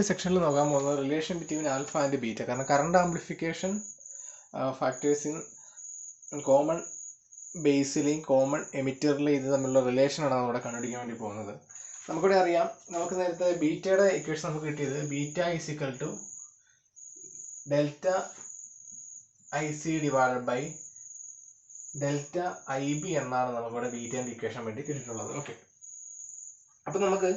ഒരു സെക്ഷനിൽ നോക്കാൻ പോകുന്നത് relation between alpha and beta. കാരണം current amplification factors in common ബേസിലെയും കോമൺ എമിറ്ററിലെയും ഇത് തമ്മിലുള്ള റിലേഷനാണ് നമ്മളിവിടെ കണ്ടുപിടിക്കാൻ വേണ്ടി പോകുന്നത്. നമുക്കിവിടെ അറിയാം, നമുക്ക് നേരത്തെ ബീറ്റയുടെ ഇക്വേഷൻ നമുക്ക് കിട്ടിയത് beta is equal to delta I C divided by delta I B എന്നാണ് നമുക്കിവിടെ ബീറ്റേൻ്റെ ഇക്വേഷൻ വേണ്ടി കിട്ടിയിട്ടുള്ളത്. ഓക്കെ, അപ്പം നമുക്ക്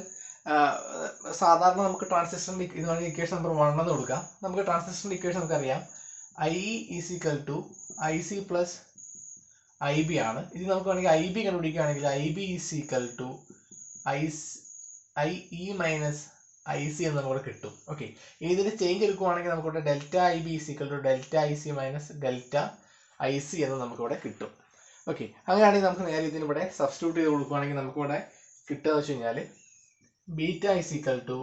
സാധാരണ നമുക്ക് ട്രാൻസിസ്റ്ററിൻ്റെ ഇതാണ് ഇക്വേഷൻ നമ്പർ 1 എന്ന് കൊടുക്കാം. നമുക്ക് ട്രാൻസിസ്റ്ററിൻ്റെ ഇക്വേഷൻ നമുക്കറിയാം I is equal to I C plus I B ആണ്. ഇത് നമുക്ക് വേണമെങ്കിൽ ഐ ബി കണ്ടുപിടിക്കുകയാണെങ്കിൽ I B is equal to I E minus I C എന്ന് നമുക്കിവിടെ കിട്ടും. ഓക്കെ, ഇതിൻ്റെ ചേഞ്ച് എടുക്കുവാണെങ്കിൽ നമുക്കിവിടെ delta I B is equal to delta I C minus delta I C എന്ന് നമുക്കിവിടെ കിട്ടും. ഓക്കെ, അങ്ങനെയാണെങ്കിൽ നമുക്ക് നേരെ ഇതിനിവിടെ സബ്സ്റ്റിറ്റ്യൂട്ട് ചെയ്ത് കൊടുക്കുകയാണെങ്കിൽ നമുക്കിവിടെ കിട്ടുക എന്ന് വെച്ച് കഴിഞ്ഞാൽ beta is equal to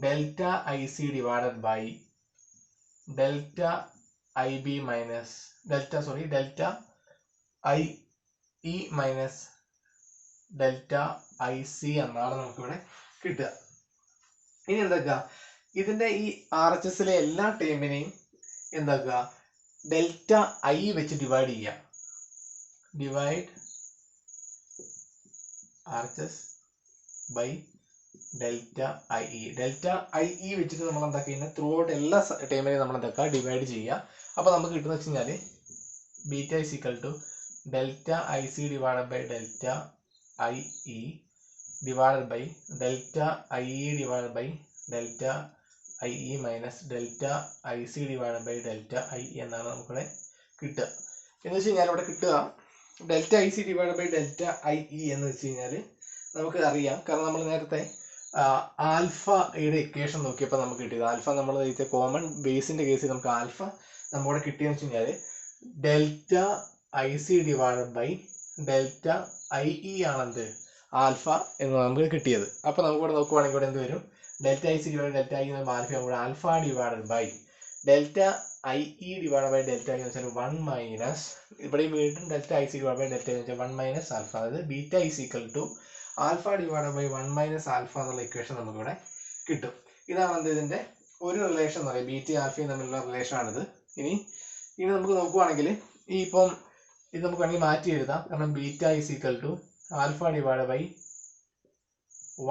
delta I C divided by delta I B minus delta I E minus delta I C എന്നാണ് നമുക്കിവിടെ കിട്ടുക. ഇനി എന്താക്കുക, ഇതിൻ്റെ ഈ ആർ എച്ച് എസിലെ എല്ലാ ടേമിനെയും എന്താക്കുക ഡെൽറ്റ ഐ വെച്ച് ഡിവൈഡ് ചെയ്യുക. Divide R H S by delta I E. Delta I E വെച്ചിട്ട് നമ്മൾ എന്താക്കുക ത്രൂ ഔട്ട് എല്ലാ ടൈമിനെയും നമ്മൾ എന്താക്കുക ഡിവൈഡ് ചെയ്യുക. അപ്പോൾ നമുക്ക് കിട്ടുന്ന വെച്ച് കഴിഞ്ഞാൽ beta is equal to delta I C divided by delta I E divided by delta I E divided by delta I E minus delta I C divided by delta I എന്നാണ് നമുക്കിവിടെ കിട്ടുക. എന്ന് വെച്ച് കഴിഞ്ഞാൽ ഇവിടെ കിട്ടുക delta I C divided by delta I E എന്ന് വെച്ച് കഴിഞ്ഞാൽ നമുക്ക് അറിയാം. കാരണം നമ്മൾ നേരത്തെ ആൽഫയുടെ ഇക്വേഷൻ നോക്കിയപ്പോൾ നമുക്ക് കിട്ടിയത് ആൽഫ നമ്മൾ നേരത്തെ കോമൺ ബേസിൻ്റെ കേസിൽ നമുക്ക് ആൽഫ നമ്മളിവിടെ കിട്ടിയെന്ന് വെച്ച് കഴിഞ്ഞാൽ delta I C divided by delta I E ആണെന്ത് ആൽഫ എന്ന് നമുക്ക് കിട്ടിയത്. അപ്പോൾ നമുക്കിവിടെ നോക്കുവാണെങ്കിൽ ഇവിടെ എന്ത് വരും, delta I C divide delta I എന്ന് ആൽഫ നമ്മുടെ alpha divided by delta I E divide by delta I എന്ന് വെച്ചാൽ 1 മൈനസ് ഇവിടെ വീണ്ടും delta I C divide by delta എന്ന് വെച്ചാൽ 1 മൈനസ് ആൽഫ. അതായത് beta is equal to alpha divide by 1 minus alpha എന്നുള്ള ഇക്വേഷൻ നമുക്കിവിടെ കിട്ടും. ഇതാണ് എന്ത് ഇതിൻ്റെ ഒരു റിലേഷൻ എന്ന് പറയുന്നത്, ബീറ്റ ആൽഫയും തമ്മിലുള്ള റിലേഷനാണിത്. ഇനി നമുക്ക് നോക്കുവാണെങ്കിൽ ഈ ഇപ്പം ഇത് നമുക്ക് വേണമെങ്കിൽ മാറ്റി എഴുതാം. കാരണം beta is equal to alpha divide by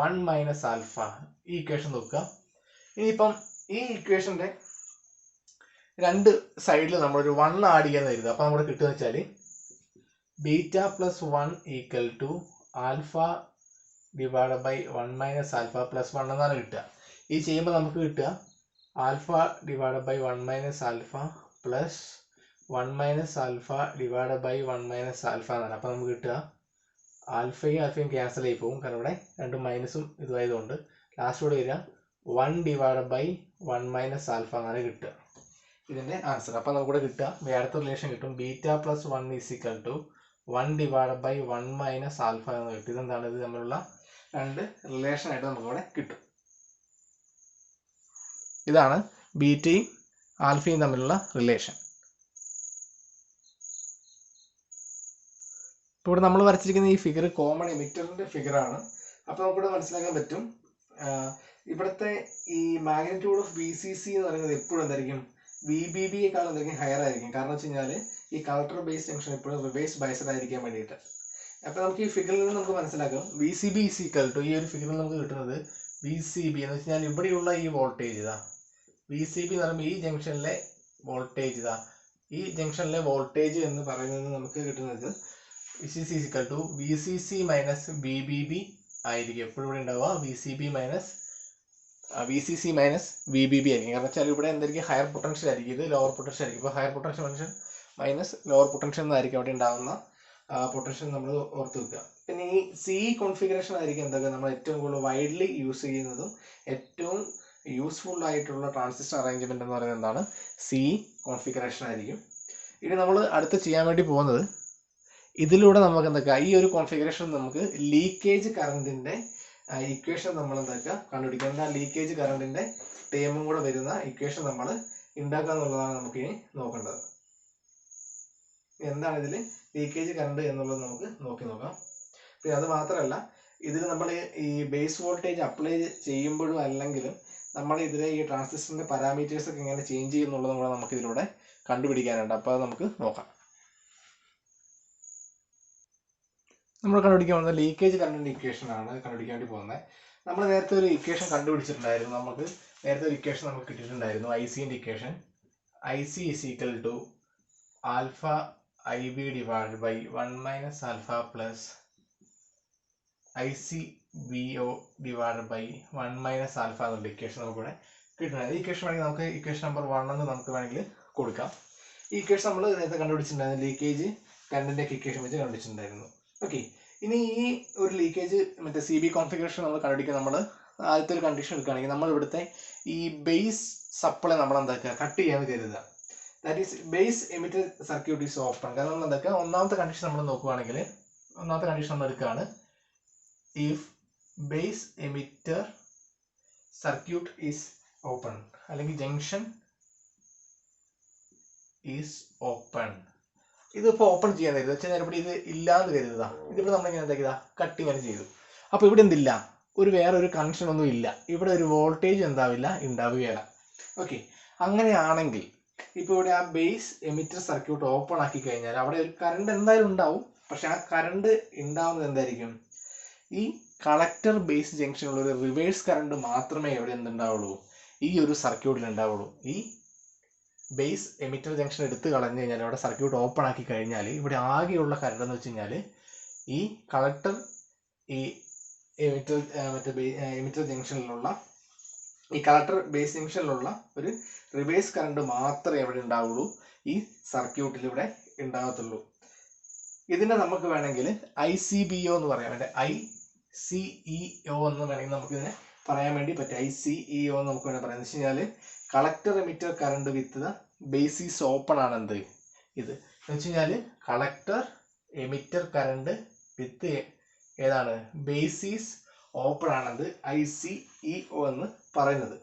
1 minus alpha ഈ ഇക്വേഷൻ നോക്കുക. ഇനിയിപ്പം ഈ ഇക്വേഷൻ്റെ രണ്ട് സൈഡിൽ നമ്മളൊരു 1 ആഡ് ചെയ്യാന്ന് കരുതുക. അപ്പോൾ നമ്മുടെ കിട്ടുക വെച്ചാൽ beta plus 1 equal to alpha divide by 1 minus alpha plus 1 എന്നാണ് കിട്ടുക. ഈ ചെയ്യുമ്പോൾ നമുക്ക് കിട്ടുക alpha divide by 1 minus alpha plus 1 minus alpha divide by 1 minus alpha എന്നാണ്. അപ്പോൾ നമുക്ക് കിട്ടുക ആൽഫയും ക്യാൻസൽ ആയി പോകും, കാരണം ഇവിടെ രണ്ട് മൈനസും ഇതുമായതുകൊണ്ട് ലാസ്റ്റ് കൂടെ വരിക 1 ഡിവൈഡ് ബൈ 1 മൈനസ് ആൽഫ എന്നാണ് കിട്ടുക ഇതിൻ്റെ ആൻസർ. അപ്പോൾ നമുക്കിവിടെ കിട്ടുക അടുത്ത റിലേഷൻ കിട്ടും beta plus 1 is equal to 1 divide by 1 minus alpha എന്ന് കിട്ടും. ഇതെന്താണ്, ഇത് തമ്മിലുള്ള രണ്ട് റിലേഷനായിട്ട് നമുക്കിവിടെ കിട്ടും. ഇതാണ് ബീറ്റയും ആൽഫയും തമ്മിലുള്ള റിലേഷൻ. ഇപ്പോൾ ഇവിടെ നമ്മൾ വരച്ചിരിക്കുന്ന ഈ ഫിഗർ കോമൺ എമിറ്ററിൻ്റെ ഫിഗറാണ്. അപ്പോൾ നമുക്കിവിടെ മനസ്സിലാക്കാൻ പറ്റും ഇവിടുത്തെ ഈ magnitude of B C C എന്ന് പറയുന്നത് എപ്പോഴും എന്തായിരിക്കും വി ബി ബിയേക്കാൾ എന്തായിരിക്കും ഹയർ ആയിരിക്കും. കാരണം വെച്ച് കഴിഞ്ഞാൽ ഈ കളക്ടർ ബേസ് ജംഗ്ഷൻ എപ്പോഴും റിവേഴ്സ് ബയസ്ഡ് ആയിരിക്കാൻ വേണ്ടിയിട്ട്. അപ്പോൾ നമുക്ക് ഈ ഫിഗറിൽ നിന്ന് നമുക്ക് മനസ്സിലാക്കാം V C B is equal to ഈ ഒരു ഫിഗറിൽ നമുക്ക് കിട്ടുന്നത് വി സി ബി എന്ന് വെച്ച് കഴിഞ്ഞാൽ ഇവിടെയുള്ള ഈ വോൾട്ടേജ് ഇതാ വി സി ബി എന്ന് പറയുമ്പോൾ ഈ ജംഗ്ഷനിലെ വോൾട്ടേജ് ഇതാ ഈ ജംഗ്ഷനിലെ വോൾട്ടേജ് എന്ന് പറയുന്നത് നമുക്ക് കിട്ടുന്നത് VCC is equal to VCC minus VBB ആയിരിക്കും എപ്പോഴും ഇവിടെ ഉണ്ടാവുക. VCC മൈനസ് VBB ആയിരിക്കും. കാരണം വെച്ചാൽ ഇവിടെ എന്തായിരിക്കും ഹയർ പൊട്ടൻഷ്യൽ ആയിരിക്കും, ഇത് ലോവർ പൊട്ടൻഷ്യൽ ആയിരിക്കും. ഇപ്പോൾ higher potential minus lower potential എന്നായിരിക്കും അവിടെ ഉണ്ടാകുന്ന പൊട്ടൻഷ്യൽ നമ്മൾ ഓർത്ത് വെക്കുക. പിന്നെ ഈ സി കോൺഫിഗറേഷൻ ആയിരിക്കും എന്തൊക്കെ നമ്മൾ ഏറ്റവും കൂടുതൽ വൈഡ്ലി യൂസ് ചെയ്യുന്നതും ഏറ്റവും യൂസ്ഫുൾ ആയിട്ടുള്ള ട്രാൻസിസ്റ്റർ അറേഞ്ച്മെന്റ് എന്ന് പറയുന്നത് എന്താണ്, സി കോൺഫിഗറേഷൻ ആയിരിക്കും. ഇനി നമ്മൾ അടുത്ത് ചെയ്യാൻ വേണ്ടി പോകുന്നത് ഇതിലൂടെ നമുക്ക് എന്തൊക്കെ ഈ ഒരു കോൺഫിഗറേഷൻ നമുക്ക് ലീക്കേജ് കറണ്ടിൻ്റെ ഇക്വേഷൻ നമ്മൾ എന്തൊക്കെ കണ്ടുപിടിക്കുക. ആ ലീക്കേജ് കറണ്ടിൻ്റെ ടേമും കൂടെ വരുന്ന ഇക്വേഷൻ നമ്മൾ ഉണ്ടാക്കുക എന്നുള്ളതാണ് നമുക്ക് ഇനി നോക്കേണ്ടത്. എന്താണ് ഇതിൽ ലീക്കേജ് കറണ്ട് എന്നുള്ളത് നമുക്ക് നോക്കാം. പിന്നെ അത് മാത്രമല്ല ഇതിൽ നമ്മൾ ഈ ബേസ് വോൾട്ടേജ് അപ്ലൈ ചെയ്യുമ്പോഴും അല്ലെങ്കിലും നമ്മൾ ഇതിലെ ഈ ട്രാൻസിസ്റ്ററിൻ്റെ പാരാമീറ്റേഴ്സ് ഒക്കെ എങ്ങനെ ചേഞ്ച് ചെയ്യുന്നുള്ളത് കൂടെ നമുക്ക് ഇതിലൂടെ കണ്ടുപിടിക്കാനുണ്ട്. അപ്പോൾ അത് നമുക്ക് നോക്കാം. നമ്മൾ കണ്ടുപിടിക്കാൻ പോകുന്നത് ലീക്കേജ് കറണ്ടിൻ്റെ ഇക്വേഷനാണ് കണ്ടുപിടിക്കാൻ വേണ്ടി പോകുന്നത്. നമ്മൾ നേരത്തെ ഒരു ഇക്വേഷൻ കണ്ടുപിടിച്ചിട്ടുണ്ടായിരുന്നു. നമുക്ക് നേരത്തെ ഒരു ഇക്വേഷൻ നമുക്ക് കിട്ടിയിട്ടുണ്ടായിരുന്നു, IC-ൻ്റെ equation. IC is equal to alpha IB divided by 1 minus alpha plus ICBO divided by 1 minus alpha എന്നുള്ള ഇക്വേഷൻ നമുക്കിവിടെ കിട്ടുന്നത്. ഈ ഇക്വേഷൻ വേണമെങ്കിൽ നമുക്ക് ഇക്വേഷൻ നമ്പർ 1 എന്ന് നമുക്ക് വേണമെങ്കിൽ കൊടുക്കാം. ഈ ഇക്വേഷൻ നമ്മൾ നേരത്തെ കണ്ടുപിടിച്ചിട്ടുണ്ടായിരുന്നു, ലീക്കേജ് കറണ്ടിൻ്റെ ഇക്വേഷൻ വെച്ച് കണ്ടുപിടിച്ചിട്ടുണ്ടായിരുന്നു. ഓക്കെ, ഇനി ഈ ഒരു ലീക്കേജ് മറ്റേ CB കോൺഫിഗറേഷൻ നമ്മൾ കണ്ടുപിടിക്കാൻ നമ്മൾ ആദ്യത്തെ ഒരു കണ്ടീഷൻ എടുക്കുകയാണെങ്കിൽ നമ്മൾ ഇവിടുത്തെ ഈ ബേസ് സപ്ലൈ നമ്മൾ എന്താക്കുക കട്ട് ചെയ്യാന്ന് കരുതുക. That is base emitter circuit is open. കാരണം നമ്മൾ എന്താക്കുക, ഒന്നാമത്തെ കണ്ടീഷൻ നമ്മൾ നോക്കുകയാണെങ്കിൽ ഒന്നാമത്തെ കണ്ടീഷൻ നമ്മൾ എടുക്കുകയാണ്, if base emitter circuit is open അല്ലെങ്കിൽ ജംഗ്ഷൻ ഈസ് ഓപ്പൺ. ഇതിപ്പോൾ ഓപ്പൺ ചെയ്യാൻ കരുതുക, വെച്ചാൽ ഇവിടെ ഇത് ഇല്ലാന്ന് കരുതുക. ഇതിവിടെ നമ്മളിങ്ങനെ എന്താക്കിയതാ കട്ട് ഇങ്ങനെ ചെയ്തു. അപ്പോൾ ഇവിടെ എന്തില്ല, ഒരു വേറെ ഒരു കണക്ഷൻ ഒന്നും ഇല്ല, ഇവിടെ ഒരു വോൾട്ടേജ് ഉണ്ടാവുകയില്ല. ഓക്കെ, അങ്ങനെയാണെങ്കിൽ ഇപ്പോൾ ഇവിടെ ആ ബേസ് എമിറ്റർ സർക്യൂട്ട് ഓപ്പൺ ആക്കി കഴിഞ്ഞാൽ അവിടെ ഒരു കറണ്ട് എന്തായാലും ഉണ്ടാവും. പക്ഷെ ആ കറണ്ട് ഉണ്ടാവുന്നത് എന്തായിരിക്കും, ഈ കളക്ടർ ബേസ് ജംഗ്ഷനുള്ള ഒരു റിവേഴ്സ് കറണ്ട് മാത്രമേ എവിടെ എന്തുണ്ടാവുള്ളൂ, ഈ ഒരു സർക്യൂട്ടിൽ ഉണ്ടാവുള്ളൂ. ഈ ബേസ് എമിറ്റർ ജംഗ്ഷൻ എടുത്ത് കളഞ്ഞു കഴിഞ്ഞാൽ അവിടെ സർക്യൂട്ട് ഓപ്പൺ ആക്കി കഴിഞ്ഞാൽ ഇവിടെ ആകെയുള്ള കറണ്ട് എന്ന് വെച്ച് കഴിഞ്ഞാൽ ഈ കളക്ടർ ഈ എമിറ്റർ ജംഗ്ഷനിലുള്ള ഈ കളക്ടർ ബേസ് ജംഗ്ഷനിലുള്ള ഒരു റിവേഴ്സ് കറണ്ട് മാത്രമേ എവിടെ ഉണ്ടാവുള്ളൂ, ഈ സർക്യൂട്ടിൽ ഇവിടെ ഉണ്ടാകത്തുള്ളൂ. ഇതിനെ നമുക്ക് വേണമെങ്കിൽ ICBO എന്ന് പറയാം, അതിൻ്റെ ICEO എന്ന് വേണമെങ്കിൽ നമുക്കിതിനെ പറയാൻ വേണ്ടി പറ്റും. ICEO എന്ന് നമുക്ക് വേണമെങ്കിൽ പറയാം. എന്ന് വെച്ച് കഴിഞ്ഞാൽ collector emitter current with the base is open ആണ്. എന്ത് ഇത് എന്ന് വെച്ച് കഴിഞ്ഞാൽ കളക്ടർ എമിറ്റർ കറണ്ട് വിത്ത് ഏതാണ് ബേസ് ഈസ് ഓപ്പൺ ആണത് ICEO എന്ന് പറയുന്നത്.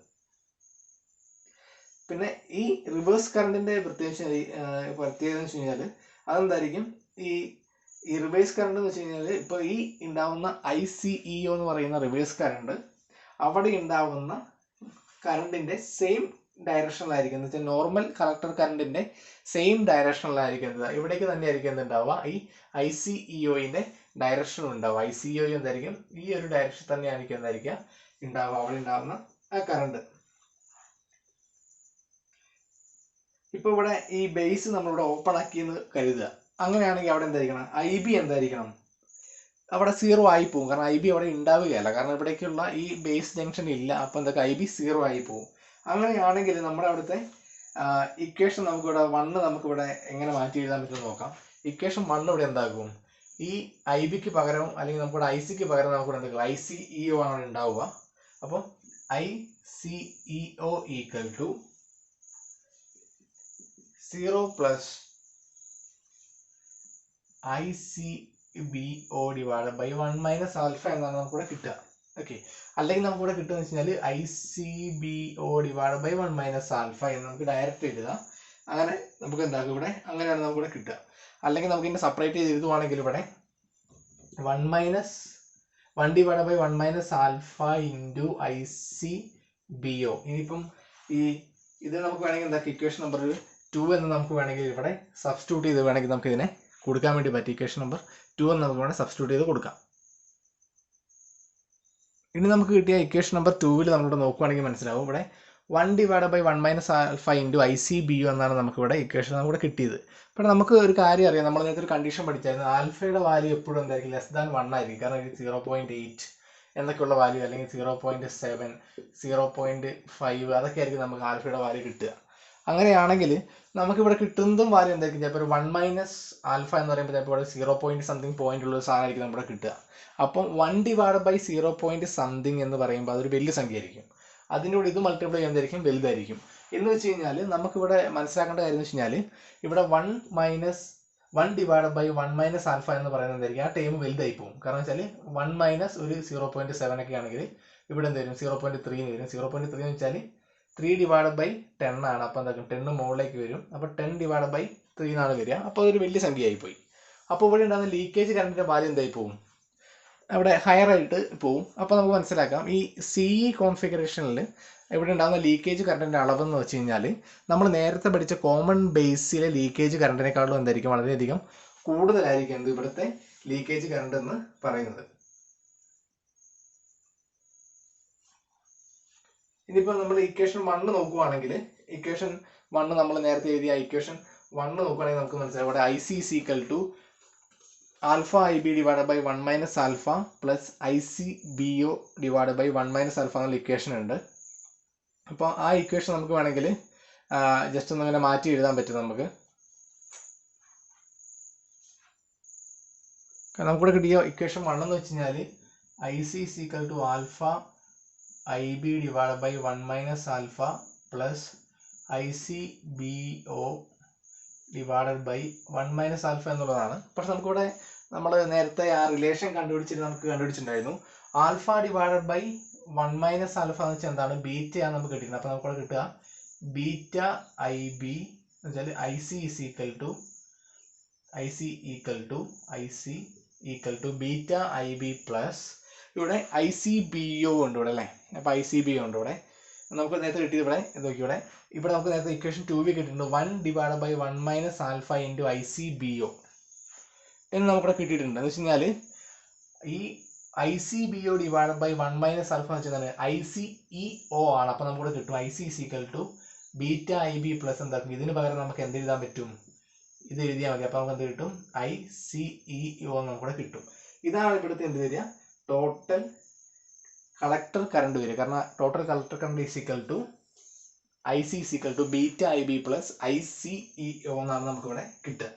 പിന്നെ ഈ റിവേഴ്സ് കറണ്ടിന്റെ പ്രത്യേകത എന്ന് വെച്ച് കഴിഞ്ഞാൽ അതെന്തായിരിക്കും, ഈ റിവേഴ്സ് കറണ്ട് എന്ന് വെച്ച് കഴിഞ്ഞാൽ ഇപ്പോൾ ഈ ഉണ്ടാവുന്ന ICEO എന്ന് പറയുന്ന റിവേഴ്സ് കറണ്ട് അവിടെ ഉണ്ടാവുന്ന കറണ്ടിന്റെ സെയിം ഡയറക്ഷനിലായിരിക്കും. എന്ന് വെച്ചാൽ നോർമൽ കളക്ടർ കറണ്ടിന്റെ സെയിം ഡയറക്ഷനിലായിരിക്കുന്നത്. ഇവിടേക്ക് തന്നെ ആയിരിക്കും എന്തുണ്ടാവുക, ഈ ICEO-ന്റെ ഡയറക്ഷനും ഉണ്ടാവുക. ICEO എന്തായിരിക്കും, ഈ ഒരു ഡയറക്ഷൻ തന്നെയായിരിക്കും എന്തായിരിക്കുക ഉണ്ടാവുക, അവിടെ ഉണ്ടാവുന്ന ആ കറണ്ട്. ഇപ്പൊ ഇവിടെ ഈ ബേസ് നമ്മളിവിടെ ഓപ്പൺ ആക്കിയെന്ന് കരുതുക. അങ്ങനെയാണെങ്കിൽ അവിടെ എന്തായിരിക്കണം, IB എന്തായിരിക്കണം, അവിടെ 0 ആയി പോകും. കാരണം IB അവിടെ ഉണ്ടാവുകയല്ല, കാരണം ഇവിടേക്കുള്ള ഈ ബേസ് ജംഗ്ഷൻ ഇല്ല. അപ്പോൾ എന്തൊക്കെ IB 0 ആയി പോകും. അങ്ങനെയാണെങ്കിൽ നമ്മുടെ അവിടുത്തെ ഇക്വേഷൻ നമുക്കിവിടെ 1 നമുക്കിവിടെ എങ്ങനെ മാറ്റി എഴുതാൻ പറ്റുമെന്ന് നോക്കാം. ഇക്വേഷൻ 1 ഇവിടെ എന്താകും, ഈ IBക്ക് പകരം അല്ലെങ്കിൽ നമുക്കിവിടെ ICക്ക് പകരം നമുക്കിവിടെ എന്താകും ICEO ആണ് ഉണ്ടാവുക. അപ്പം ICEO equal to 0 plus ICBO divided by 1 minus alpha എന്നാണ് നമുക്കിവിടെ കിട്ടുക. ഓക്കെ, അല്ലെങ്കിൽ നമുക്കിവിടെ കിട്ടുക എന്ന് വെച്ചാൽ ICBO divided by 1 minus alpha എന്ന് നമുക്ക് ഡയറക്റ്റ് എഴുതുക. അങ്ങനെ നമുക്ക് എന്താകും ഇവിടെ, അങ്ങനെയാണ് നമുക്കിവിടെ കിട്ടുക. അല്ലെങ്കിൽ നമുക്ക് ഇതിനെ സെപ്പറേറ്റ് ചെയ്ത് എഴുതുവാണെങ്കിൽ ഇവിടെ 1 divided by 1 minus alpha into ICBO. ഇനിയിപ്പം ഇത് നമുക്ക് വേണമെങ്കിൽ എന്താക്കി ഇക്വേഷൻ നമ്പർ 2 എന്ന് നമുക്ക് വേണമെങ്കിൽ ഇവിടെ സബ്സ്റ്റിറ്റ്യൂട്ട് ചെയ്ത് വേണമെങ്കിൽ നമുക്ക് ഇതിനെ കൊടുക്കാൻ വേണ്ടി പറ്റും. ഇക്വേഷൻ നമ്പർ 2 എന്ന് നമുക്ക് വേണമെങ്കിൽ സബ്സ്റ്റിറ്റ്യൂട്ട് ചെയ്ത് കൊടുക്കാം. ഇനി നമുക്ക് കിട്ടിയ ഇക്വേഷൻ നമ്പർ 2-ൽ നമ്മളിവിടെ നോക്കുകയാണെങ്കിൽ മനസ്സിലാവും, ഇവിടെ 1 divide by 1 minus alpha into ICBO എന്നാണ് നമുക്കിവിടെ ഇക്വേഷൻ നമുക്കിവിടെ കിട്ടിയത്. അപ്പോൾ നമുക്ക് ഒരു കാര്യം അറിയാം, നമ്മൾ നേരത്തെ ഒരു കണ്ടീഷൻ പഠിച്ചായിരുന്നു, ആൽഫയുടെ വാല്യൂ എപ്പോഴും എന്തായിരിക്കും <1 ആയിരിക്കും. കാരണം ഇത് 0.8 എന്നൊക്കെയുള്ള വാല്യൂ, അല്ലെങ്കിൽ 0.7, 0.5 അതൊക്കെ ആയിരിക്കും നമുക്ക് ആൽഫയുടെ വാല്യൂ കിട്ടുക. അങ്ങനെയാണെങ്കിൽ നമുക്കിവിടെ കിട്ടുന്നതും വാല്യൂ എന്തായിരിക്കും, ചിലപ്പോൾ ഒരു 1 മൈനസ് ആൽഫ എന്ന് പറയുമ്പോൾ ചിലപ്പോൾ 0.something പോയിന്റ് ഉള്ള ഒരു സാധനമായിരിക്കും നമ്മുടെ കിട്ടുക. അപ്പം 1 ഡിവൈഡ് ബൈ 0.something എന്ന് പറയുമ്പോൾ അതൊരു വലിയ സംഖ്യ ആയിരിക്കും. അതിൻ്റെ കൂടെ ഇത് മൾട്ടിപ്ലൈ ചെയ്യുന്നതായിരിക്കും വലുതായിരിക്കും. എന്ന് വെച്ച് കഴിഞ്ഞാൽ നമുക്കിവിടെ മനസ്സിലാക്കേണ്ട കാര്യം എന്ന് വെച്ച് കഴിഞ്ഞാൽ ഇവിടെ 1 ഡിവൈഡ് ബൈ 1 മൈനസ് ആൽഫ എന്ന് പറയുന്നത് എന്തായിരിക്കും, ആ ടൈം വലുതായി പോകും. കാരണം വെച്ചാൽ 1 മൈനസ് ഒരു 0.7 ഒക്കെ ആണെങ്കിൽ ഇവിടെ എന്ത് വരും, 0.3 എന്ന് വരും. 0.3 എന്ന് വെച്ചാൽ 3 ഡിവൈഡ് ബൈ 10 ആണ്. അപ്പോൾ എന്താക്കും 10 മുകളിലേക്ക് വരും. അപ്പോൾ 10 ഡിവൈഡ് ബൈ 3 എന്നാണ് വരിക. അപ്പോൾ അതൊരു വലിയ സംഖ്യയായി പോയി. അപ്പോൾ ഇവിടെ ഉണ്ടാകുന്ന ലീക്കേജ് കറണ്ടിൻ്റെ വാല്യൂ എന്തായി പോകും, അവിടെ ഹയർ ആയിട്ട് പോവും. അപ്പോൾ നമുക്ക് മനസ്സിലാക്കാം ഈ CE കോൺഫിഗറേഷനിൽ ഇവിടെ ഉണ്ടാകുന്ന ലീക്കേജ് കറണ്ടിൻ്റെ അളവെന്ന് വെച്ച് കഴിഞ്ഞാൽ നമ്മൾ നേരത്തെ പഠിച്ച കോമൺ ബേസിലെ ലീക്കേജ് കറണ്ടിനേക്കാളും എന്തായിരിക്കും വളരെയധികം കൂടുതലായിരിക്കും എന്ത് ഇവിടുത്തെ ലീക്കേജ് കറണ്ട് എന്ന് പറയുന്നത്. ഇനിയിപ്പോൾ നമ്മൾ ഇക്വേഷൻ 1 നോക്കുകയാണെങ്കിൽ ഇക്വേഷൻ 1 നമ്മൾ നേരത്തെ എഴുതിയ ഇക്വേഷൻ 1 നോക്കുകയാണെങ്കിൽ നമുക്ക് മനസ്സിലാവും ഇവിടെ I C is equal to alpha I B divide by 1 minus alpha plus I C B O divide by 1 minus alpha എന്നുള്ള ഇക്വേഷൻ ഉണ്ട്. അപ്പോൾ ആ ഇക്വേഷൻ നമുക്ക് വേണമെങ്കിൽ ജസ്റ്റ് ഒന്ന് അങ്ങനെ മാറ്റി എഴുതാൻ പറ്റും നമുക്ക്. നമുക്കിവിടെ കിട്ടിയ ഇക്വേഷൻ 1 എന്ന് വെച്ച് കഴിഞ്ഞാൽ I C is equal to alpha I B divide by 1 minus alpha plus I C B O divided by 1 minus alpha എന്നുള്ളതാണ്. പക്ഷെ നമുക്കിവിടെ നമ്മൾ നേരത്തെ ആ റിലേഷൻ കണ്ടുപിടിച്ചിട്ടുണ്ടായിരുന്നു. Alpha divided by 1 minus alpha എന്ന് വെച്ചാൽ എന്താണ്, ബീറ്റയാണ് നമുക്ക് കിട്ടിയത്. അപ്പോൾ നമുക്കിവിടെ കിട്ടുക ബീറ്റ ഐ ബി എന്ന് വെച്ചാൽ I C equal to beta I B plus ഇവിടെ ഐ സി ബി ഒ ഉണ്ട് ഇവിടെ അല്ലേ. അപ്പോൾ ഐ സി ബി ഒ ഉണ്ട് ഇവിടെ. നമുക്ക് നേരത്തെ കിട്ടിയത് ഇവിടെ നോക്കി ഇവിടെ നമുക്ക് നേരത്തെ ഇക്വേഷൻ 2 കിട്ടിയിട്ടുണ്ട്. 1 divide by 1 minus alpha into I C B O എന്ന് നമുക്കിവിടെ കിട്ടിയിട്ടുണ്ട്. എന്ന് വെച്ച് കഴിഞ്ഞാൽ ഈ I C B O divide by 1 minus alpha എന്ന് വെച്ചാൽ ഐ സി ഇ ഒ ആണ്. അപ്പോൾ നമുക്കിവിടെ കിട്ടും I C is equal to beta I B plus എന്താക്കും, ഇതിന് പകരം നമുക്ക് എന്ത് എഴുതാൻ പറ്റും, ഇത് എഴുതിയാൽ മതി. അപ്പോൾ നമുക്ക് എന്ത് കിട്ടും, ഐ സി ഇ ഒ നമുക്കിവിടെ കിട്ടും. ഇതാണ് ഇവിടുത്തെ എന്ത് വരിക, ടോട്ടൽ കളക്ടർ കറണ്ട് വരിക. കാരണം total collector current is equal to I C is equal to beta I B plus I C E O എന്നാണ് നമുക്കിവിടെ കിട്ടുക.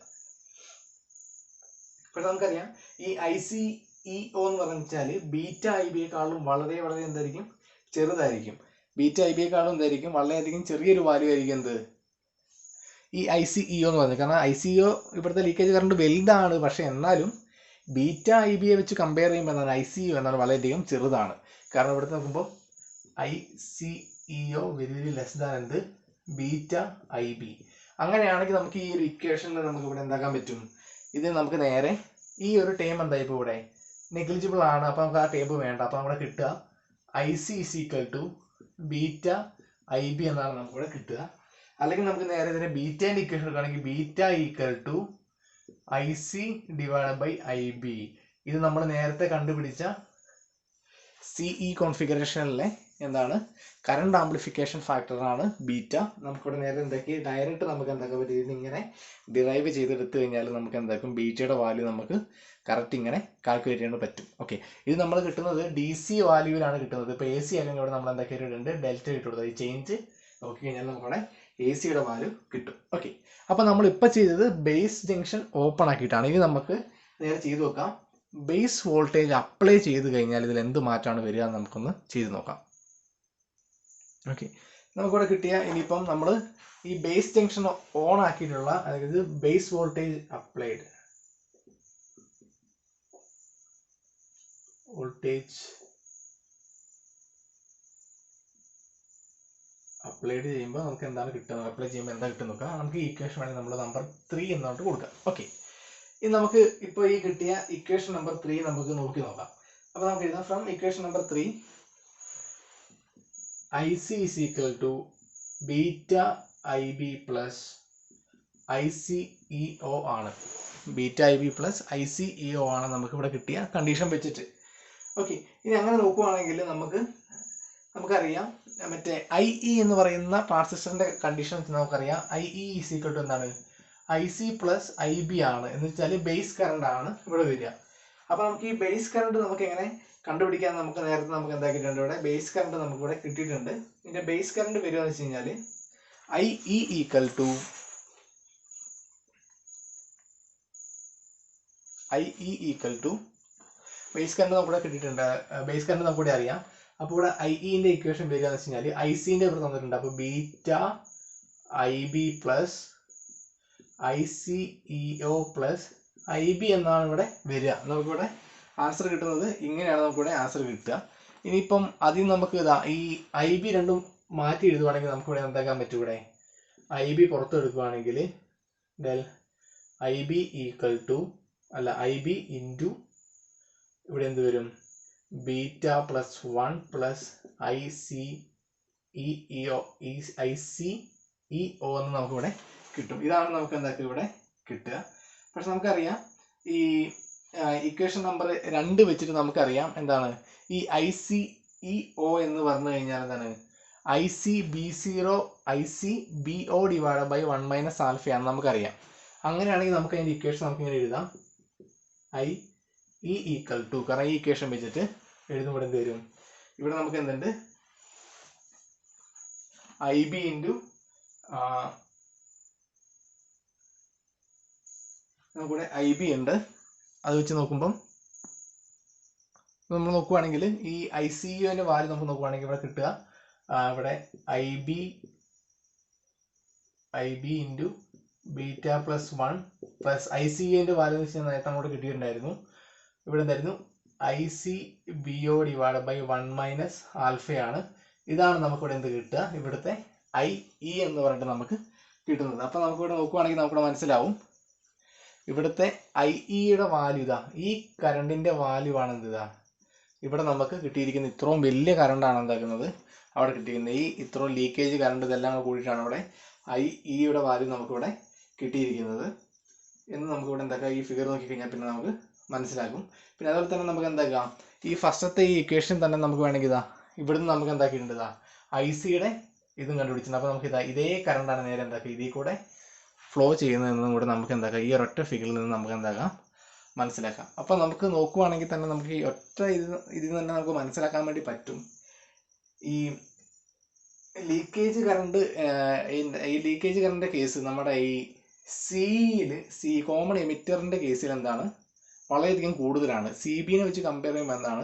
ഇപ്പോൾ നമുക്കറിയാം ഈ ഐ സി ഇ ഒ എന്ന് പറഞ്ഞാൽ ബീറ്റ ഐ ബിയെക്കാളും വളരെ വളരെ എന്തായിരിക്കും, ചെറുതായിരിക്കും. ബീറ്റ ഐ ബിയെക്കാളും എന്തായിരിക്കും, വളരെയധികം ചെറിയൊരു വാല്യൂ ആയിരിക്കും എന്ത്, ഈ ഐ സി ഇ ഒ എന്ന് പറയുന്നത്. കാരണം ഐ സി ഒ ഇവിടുത്തെ ലീക്കേജ് കറണ്ട് വലുതാണ്, പക്ഷെ എന്നാലും ബീറ്റ ഐ ബിയെ വെച്ച് കമ്പയർ ചെയ്യുമ്പോൾ എന്താണ്, ഐ സി ഒ എന്താണ് വളരെയധികം ചെറുതാണ്. കാരണം ഇവിടുത്തെ നോക്കുമ്പോൾ I C E O very very less than എന്ത്, ബീറ്റ ഐ ബി. അങ്ങനെയാണെങ്കിൽ നമുക്ക് ഈ ഒരു ഇക്വേഷനിൽ നമുക്ക് ഇവിടെ എന്താക്കാൻ പറ്റും, ഇത് നമുക്ക് നേരെ ഈ ഒരു ടേം എന്താ ഇപ്പോൾ ഇവിടെ നെഗ്ലിജിബിൾ ആണ്. അപ്പോൾ നമുക്ക് ആ ടേബിൾ വേണ്ട. അപ്പോൾ നമ്മുടെ കിട്ടുക I C is equal to beta I B എന്നാണ് നമുക്കിവിടെ കിട്ടുക. അല്ലെങ്കിൽ നമുക്ക് നേരെ ഇതിനെ ബീറ്റേൻ്റെ ഇക്വേഷൻ എടുക്കുകയാണെങ്കിൽ beta equal to I C divide by I B. ഇത് നമ്മൾ നേരത്തെ കണ്ടുപിടിച്ച സിഇ കോൺഫിഗറേഷനിലെ എന്താണ്, കറണ്ട് ആംപ്ലിഫിക്കേഷൻ ഫാക്ടറാണ് ബീറ്റ. നമുക്കിവിടെ നേരെ എന്താക്കി ഡയറക്റ്റ് നമുക്ക് എന്താക്കാൻ പറ്റും, ഇതിങ്ങനെ ഡിറൈവ് ചെയ്തെടുത്തു കഴിഞ്ഞാൽ നമുക്ക് എന്താക്കും, ബീറ്റയുടെ വാല്യൂ നമുക്ക് കറക്റ്റ് ഇങ്ങനെ കാൽക്കുലേറ്റ് ചെയ്യാൻ പറ്റും. ഓക്കെ, ഇത് നമ്മൾ കിട്ടുന്നത് ഡി സി വാല്യൂവിലാണ് കിട്ടുന്നത്. ഇപ്പോൾ എ സി അല്ലെങ്കിൽ ഇവിടെ നമ്മൾ എന്താക്കിയിട്ടുണ്ട്, ഡെൽറ്റ ഇട്ട് കൊടുത്തത്. ഈ ചേഞ്ച് നോക്കി കഴിഞ്ഞാൽ നമുക്കിവിടെ എ സിയുടെ വാല്യൂ കിട്ടും. ഓക്കെ, അപ്പോൾ നമ്മളിപ്പോൾ ചെയ്തത് ബേസ് ജംഗ്ഷൻ ഓപ്പൺ ആക്കിയിട്ടാണ്. ഇനി നമുക്ക് നേരെ ചെയ്ത് നോക്കാം, ബേസ് വോൾട്ടേജ് അപ്ലൈ ചെയ്ത് കഴിഞ്ഞാൽ ഇതിൽ എന്ത് മാറ്റമാണ് വരിക എന്ന് നമുക്കൊന്ന് ചെയ്ത് നോക്കാം. ഓക്കെ, നമുക്കിവിടെ കിട്ടിയ ഇനിയിപ്പം നമ്മൾ ഈ ബേസ് ജംഗ്ഷൻ ഓൺ ആക്കിയിട്ടുള്ള, അതായത് ബേസ് വോൾട്ടേജ് അപ്ലൈഡ് ചെയ്യുമ്പോൾ നമുക്ക് എന്താണ് കിട്ടുന്നത്, അപ്ലൈ ചെയ്യുമ്പോൾ എന്താ കിട്ടുന്ന നോക്കാം. നമുക്ക് ഈ ഇക്വേഷൻ വേണമെങ്കിൽ നമ്മൾ നമ്പർ 3 എന്നോട്ട് കൊടുക്കാം. ഓക്കെ, ഇനി നമുക്ക് ഇപ്പോൾ ഈ കിട്ടിയ ഇക്വേഷൻ നമ്പർ 3 നമുക്ക് നോക്കി നോക്കാം. അപ്പോൾ നമുക്ക് എഴുതാം, from equation number 3 I C is equal to beta I B plus I C E O ആണ്. Beta I B plus I C E O ആണ് നമുക്കിവിടെ കിട്ടിയ കണ്ടീഷൻ വെച്ചിട്ട്. ഓക്കെ, ഇനി അങ്ങനെ നോക്കുവാണെങ്കിൽ നമുക്കറിയാം മറ്റേ ഐ ഇ എന്ന് പറയുന്ന ട്രാൻസിസ്റ്ററിന്റെ കണ്ടീഷൻ വെച്ച് നമുക്കറിയാം I E is equal to എന്താണ്, I C plus I B ആണ്. എന്ന് വെച്ചാൽ ബേസ് കറണ്ട് ആണ് ഇവിടെ വരിക. അപ്പോൾ നമുക്ക് ഈ ബേസ് കറണ്ട് നമുക്ക് എങ്ങനെ കണ്ടുപിടിക്കാൻ, നമുക്ക് നേരത്തെ നമുക്ക് എന്താക്കിയിട്ടുണ്ട്, ഇവിടെ ബേസ് കറണ്ട് നമുക്ക് ഇവിടെ കിട്ടിയിട്ടുണ്ട്. ഇതിന്റെ ബേസ് കറണ്ട് വരിക എന്ന് വെച്ച് കഴിഞ്ഞാൽ I E equal to base current നമുക്കിവിടെ കിട്ടിയിട്ടുണ്ട്. ബേസ് കറണ്ട് നമുക്കിവിടെ അറിയാം. അപ്പോൾ ഇവിടെ ഐ ഇന്റെ ഇക്വേഷൻ വരിക എന്ന് വെച്ച് കഴിഞ്ഞാൽ ഐ സിന്റെ ഇവിടെ തന്നിട്ടുണ്ട്. അപ്പോൾ beta I B plus I C E O plus I B എന്നാണ് ഇവിടെ വരിക. നമുക്കിവിടെ ആൻസർ കിട്ടുന്നത് ഇങ്ങനെയാണ് നമുക്കിവിടെ ആൻസർ കിട്ടുക. ഇനിയിപ്പം അതിൽ നമുക്ക് ഇതാ ഈ ഐ ബി രണ്ടും മാറ്റി എഴുതുവാണെങ്കിൽ നമുക്കിവിടെ എന്താക്കാൻ പറ്റും, ഇവിടെ ഐ ബി പുറത്ത് എടുക്കുകയാണെങ്കിൽ I B equal to I B into ഇവിടെ എന്ത് വരും, beta plus 1 plus I C ICEO എന്ന് നമുക്കിവിടെ കിട്ടും. ഇതാണ് നമുക്ക് എന്താക്കുക ഇവിടെ കിട്ടുക. പക്ഷെ നമുക്കറിയാം ഈ ഇക്വേഷൻ നമ്പർ 2 വെച്ചിട്ട് നമുക്കറിയാം എന്താണ് ഈ ICEO എന്ന് പറഞ്ഞു കഴിഞ്ഞാൽ എന്താണ് ICBO divide by 1 minus alpha ആണെന്ന് നമുക്കറിയാം. അങ്ങനെയാണെങ്കിൽ നമുക്ക് അതിൻ്റെ ഇക്വേഷൻ നമുക്ക് ഇങ്ങനെ എഴുതാം IE ഈക്വൽ ടു, കാരണം ഈ ഇക്വേഷൻ വെച്ചിട്ട് എഴുതുമ്പോൾ എന്ത് വരും, ഇവിടെ നമുക്ക് എന്തുണ്ട് IB ഇൻറ്റു നമുക്കിവിടെ IB ഉണ്ട്. അത് വെച്ച് നോക്കുമ്പം നമ്മൾ നോക്കുവാണെങ്കിൽ ഈ ICEOൻ്റെ വാല്യൂ നമുക്ക് നോക്കുവാണെങ്കിൽ ഇവിടെ കിട്ടുക ഇവിടെ IB into beta plus 1 plus ICEOൻ്റെ വാല്യൂ എന്ന് വെച്ചാൽ നേരത്തെ അങ്ങോട്ട് കിട്ടിയിട്ടുണ്ടായിരുന്നു. ഇവിടെ എന്തായിരുന്നു ICBO ഡിവൈഡ് ബൈ 1 മൈനസ് ആൽഫയാണ്. ഇതാണ് നമുക്കിവിടെ എന്ത് കിട്ടുക, ഇവിടുത്തെ IE എന്ന് പറഞ്ഞിട്ട് നമുക്ക് കിട്ടുന്നത്. അപ്പോൾ നമുക്കിവിടെ നോക്കുവാണെങ്കിൽ നമുക്കിവിടെ മനസ്സിലാവും ഇവിടുത്തെ IEയുടെ വാല്യൂ ഇതാ, ഈ കറണ്ടിൻ്റെ വാല്യൂ ആണ് എന്ത് ഇതാ ഇവിടെ നമുക്ക് കിട്ടിയിരിക്കുന്ന ഇത്രയും വലിയ കറണ്ടാണ് എന്താക്കുന്നത് അവിടെ കിട്ടിയിരിക്കുന്നത്. ഈ ഇത്രയും ലീക്കേജ് കറണ്ട് ഇതെല്ലാം കൂടിയിട്ടാണ് ഇവിടെ IEയുടെ വാല്യൂ നമുക്കിവിടെ കിട്ടിയിരിക്കുന്നത് എന്ന് നമുക്കിവിടെ എന്താക്കാം ഈ ഫിഗർ നോക്കിക്കഴിഞ്ഞാൽ പിന്നെ നമുക്ക് മനസ്സിലാക്കും. പിന്നെ അതുപോലെ തന്നെ നമുക്ക് എന്താക്കാം ഈ ഫസ്റ്റത്തെ ഈ ഇക്വേഷൻ തന്നെ നമുക്ക് വേണമെങ്കിൽ ഇതാ ഇവിടുന്ന് നമുക്ക് എന്താക്കിയിട്ടുണ്ട് ഇതാ ICയുടെ ഇതും കണ്ടുപിടിച്ചിട്ടുണ്ട്. അപ്പോൾ നമുക്ക് ഇതാ ഇതേ കറണ്ടാണ് നേരെ എന്താക്കുക ഇതിൽ കൂടെ ഫ്ലോ ചെയ്യുന്നതെന്നും കൂടെ നമുക്ക് എന്താക്കാം ഈ ഒരൊറ്റ ഫിഗറിൽ നിന്ന് നമുക്ക് എന്താക്കാം മനസ്സിലാക്കാം. അപ്പോൾ നമുക്ക് നോക്കുവാണെങ്കിൽ തന്നെ നമുക്ക് ഈ ഒറ്റ ഇതിൽ തന്നെ നമുക്ക് മനസ്സിലാക്കാൻ വേണ്ടി പറ്റും ഈ ലീക്കേജ് കറണ്ട്. ഈ ലീക്കേജ് കറണ്ടിൻ്റെ കേസ് നമ്മുടെ ഈ കോമൺ എമിറ്ററിൻ്റെ കേസിൽ എന്താണ് വളരെയധികം കൂടുതലാണ്. CBനെ വെച്ച് കമ്പയർ ചെയ്യുമ്പോൾ എന്താണ്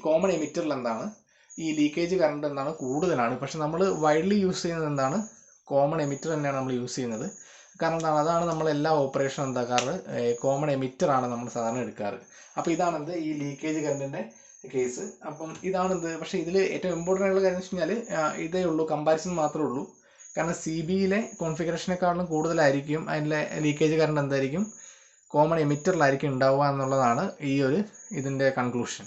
കോമൺ എമിറ്ററിൽ എന്താണ് ഈ ലീക്കേജ് കറണ്ട് എന്താണ് കൂടുതലാണ്. പക്ഷെ നമ്മൾ വൈഡ്ലി യൂസ് ചെയ്യുന്നത് എന്താണ് കോമൺ എമിറ്റർ തന്നെയാണ് നമ്മൾ യൂസ് ചെയ്യുന്നത്. കാരണം എന്താണ് അതാണ് നമ്മൾ എല്ലാ ഓപ്പറേഷനും എന്താക്കാറ് കോമൺ എമിറ്ററാണ് നമ്മൾ സാധാരണ എടുക്കാറ്. അപ്പോൾ ഇതാണെന്ത് ഈ ലീക്കേജ് കറണ്ടിൻ്റെ കേസ്. അപ്പം ഇതാണെന്ത്, പക്ഷേ ഇതിൽ ഏറ്റവും ഇമ്പോർട്ടൻ്റ് ആയിട്ടുള്ള കാര്യം എന്ന് വെച്ച് കഴിഞ്ഞാൽ ഇതേ ഉള്ളൂ, കമ്പാരിസൺ മാത്രമേ ഉള്ളൂ. കാരണം CBയിലെ കോൺഫിഗറേഷനേക്കാളും കൂടുതലായിരിക്കും അതിലെ ലീക്കേജ് കറണ്ട് എന്തായിരിക്കും കോമൺ എമിറ്ററിലായിരിക്കും ഉണ്ടാവുക എന്നുള്ളതാണ് ഈ ഒരു ഇതിൻ്റെ കൺക്ലൂഷൻ.